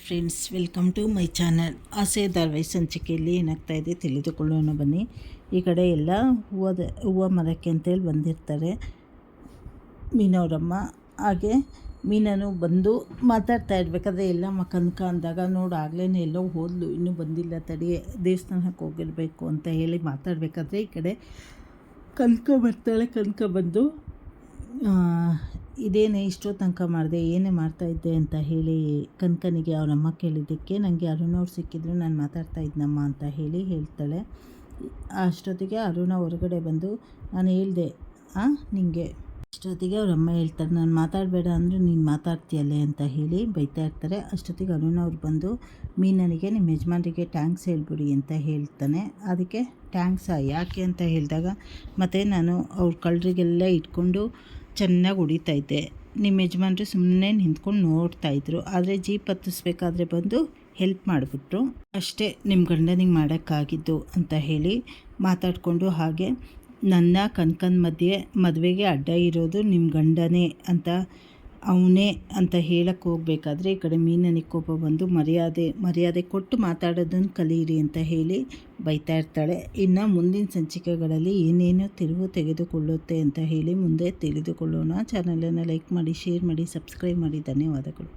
Friends, welcome to my channel. ಆಸೆ ಧಾರಾವಾಹಿ ಸಂಚಿಕೆಯಲ್ಲಿ ಏನಾಗ್ತಾಯಿದೆ ತಿಳಿದುಕೊಳ್ಳೋಣ ಬನ್ನಿ. ಈ ಕಡೆ ಎಲ್ಲ ಹೂವು ಮರಕ್ಕೆ ಅಂತೇಳಿ ಬಂದಿರ್ತಾರೆ ಮೀನವರಮ್ಮ. ಹಾಗೆ ಮೀನನು ಬಂದು ಮಾತಾಡ್ತಾ ಇರಬೇಕಾದ್ರೆ ಎಲ್ಲಮ್ಮ ಕನಕ ಅಂದಾಗ ನೋಡಾಗ್ಲೇ ಎಲ್ಲೋ ಹೋದ್ಲು, ಇನ್ನೂ ಬಂದಿಲ್ಲ, ತಡಿ ದೇವಸ್ಥಾನಕ್ಕೆ ಹೋಗಿರಬೇಕು ಅಂತ ಹೇಳಿ ಮಾತಾಡಬೇಕಾದ್ರೆ ಈ ಕಡೆ ಕನಕ ಬರ್ತಾಳೆ. ಕನಕ ಬಂದು ಇದೇನೇ ಇಷ್ಟೋ ತನಕ ಮಾಡಿದೆ, ಏನೇ ಮಾಡ್ತಾಯಿದ್ದೆ ಅಂತ ಹೇಳಿ ಕನಕನಿಗೆ ಅವರಮ್ಮ ಕೇಳಿದ್ದಕ್ಕೆ ನನಗೆ ಅರುಣ ಅವ್ರು ಸಿಕ್ಕಿದ್ರು, ನಾನು ಮಾತಾಡ್ತಾ ಇದ್ನಮ್ಮ ಅಂತ ಹೇಳ್ತಾಳೆ. ಅಷ್ಟೊತ್ತಿಗೆ ಅರುಣ ಹೊರಗಡೆ ಬಂದು ನಾನು ಹೇಳಿದೆ ನಿನಗೆ. ಅಷ್ಟೊತ್ತಿಗೆ ಅವರಮ್ಮ ಹೇಳ್ತಾರೆ, ನಾನು ಮಾತಾಡಬೇಡ ಅಂದರೂ ನೀನು ಮಾತಾಡ್ತೀಯಲ್ಲೇ ಅಂತ ಹೇಳಿ ಬೈತಾ ಇರ್ತಾರೆ. ಅಷ್ಟೊತ್ತಿಗೆ ಅರುಣ ಅವ್ರು ಬಂದು ಮೀನನಿಗೆ ನಿಮ್ಮ ಯಜಮಾನ್ರಿಗೆ ಟ್ಯಾಂಕ್ಸ್ ಹೇಳ್ಬಿಡಿ ಅಂತ ಹೇಳ್ತಾನೆ. ಅದಕ್ಕೆ ಟ್ಯಾಂಕ್ಸಾ ಯಾಕೆ ಅಂತ ಹೇಳಿದಾಗ, ಮತ್ತು ನಾನು ಅವ್ರ ಕಳ್ಳರಿಗೆಲ್ಲ ಇಟ್ಕೊಂಡು ಚೆನ್ನಾಗಿ ಹೊಡಿತಾಯಿದ್ದೆ, ನಿಮ್ಮ ಯಜಮಾನ್ರು ಸುಮ್ಮನೆ ನಿಂತ್ಕೊಂಡು ನೋಡ್ತಾಯಿದ್ರು, ಆದರೆ ಜೀಪ್ ಹತ್ತಿಸ್ಬೇಕಾದ್ರೆ ಬಂದು ಹೆಲ್ಪ್ ಮಾಡಿಬಿಟ್ರು ಅಷ್ಟೇ, ನಿಮ್ಮ ಗಂಡನಿಗೆ ಮಾಡೋಕ್ಕಾಗಿದ್ದು ಅಂತ ಹೇಳಿ ಮಾತಾಡಿಕೊಂಡು, ಹಾಗೆ ನನ್ನ ಕನಕನ ಮದುವೆಗೆ ಅಡ್ಡ ಇರೋದು ನಿಮ್ಮ ಗಂಡನೇ ಅಂತ ಅವನೇ ಅಂತ ಹೇಳಕ್ಕೆ ಹೋಗಬೇಕಾದ್ರೆ ಈ ಕಡೆ ಮೀನನಿಗೆ ಕೋಪ ಬಂದು ಮರ್ಯಾದೆ ಕೊಟ್ಟು ಮಾತಾಡೋದನ್ನು ಕಲೀರಿ ಅಂತ ಹೇಳಿ ಬೈತಾ ಇರ್ತಾಳೆ. ಇನ್ನು ಮುಂದಿನ ಸಂಚಿಕೆಗಳಲ್ಲಿ ಏನೇನು ತಿರುವು ತೆಗೆದುಕೊಳ್ಳುತ್ತೆ ಅಂತ ಹೇಳಿ ಮುಂದೆ ತಿಳಿದುಕೊಳ್ಳೋಣ. ಚಾನಲನ್ನು ಲೈಕ್ ಮಾಡಿ, ಶೇರ್ ಮಾಡಿ, ಸಬ್ಸ್ಕ್ರೈಬ್ ಮಾಡಿ. ಧನ್ಯವಾದಗಳು.